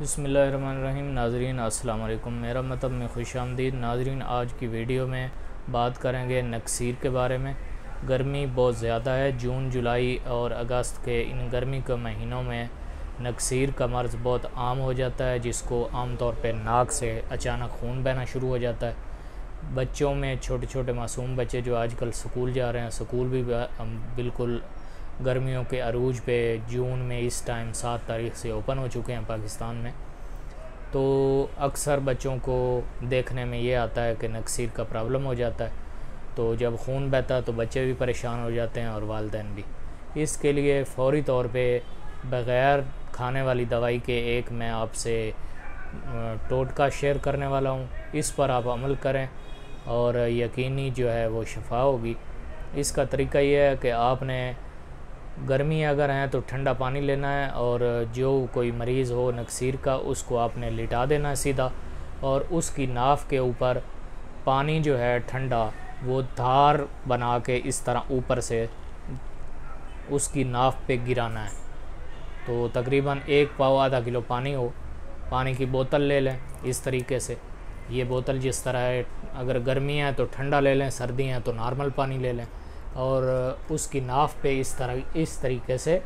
बिस्मिल्लाहिर्रहमानिर्रहीम। नाज़रीन अस्सलाम वालेकुम। मेरा मतलब में खुशामदीद। नाज़रीन, आज की वीडियो में बात करेंगे नक्सीर के बारे में। गर्मी बहुत ज़्यादा है। जून, जुलाई और अगस्त के इन गर्मी के महीनों में नक्सीर का मर्ज़ बहुत आम हो जाता है, जिसको आम तौर पे नाक से अचानक खून बहना शुरू हो जाता है। बच्चों में छोटे छोटे मासूम बच्चे जो आजकल स्कूल जा रहे हैं, स्कूल भी बिल्कुल गर्मियों के अरूज पे जून में इस टाइम 7 तारीख से ओपन हो चुके हैं पाकिस्तान में। तो अक्सर बच्चों को देखने में ये आता है कि नक्सीर का प्रॉब्लम हो जाता है। तो जब खून बहता है तो बच्चे भी परेशान हो जाते हैं और वालिदैन भी। इसके लिए फ़ौरी तौर पे बग़ैर खाने वाली दवाई के एक मैं आपसे टोटका शेयर करने वाला हूँ। इस पर आप अमल करें और यकीनी जो है वो शिफा होगी। इसका तरीका ये है कि आपने गर्मी अगर है तो ठंडा पानी लेना है, और जो कोई मरीज़ हो नक्सीर का उसको आपने लिटा देना है सीधा, और उसकी नाफ के ऊपर पानी जो है ठंडा वो धार बना के इस तरह ऊपर से उसकी नाफ पे गिराना है। तो तकरीबन 1 पाव आधा किलो पानी हो, पानी की बोतल ले लें इस तरीके से। ये बोतल जिस तरह है, अगर गर्मी है तो ठंडा ले लें, सर्दी है तो नॉर्मल पानी ले लें, और उसकी नाफ पे इस तरीके से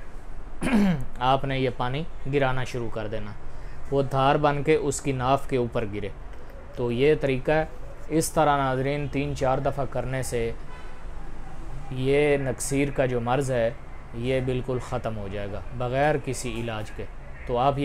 आपने ये पानी गिराना शुरू कर देना। वो धार बन के उसकी नाफ के ऊपर गिरे। तो ये तरीका है। इस तरह नाज़रीन 3-4 दफ़ा करने से ये नक्सीर का जो मर्ज़ है ये बिल्कुल ख़त्म हो जाएगा बग़ैर किसी इलाज के। तो आप ये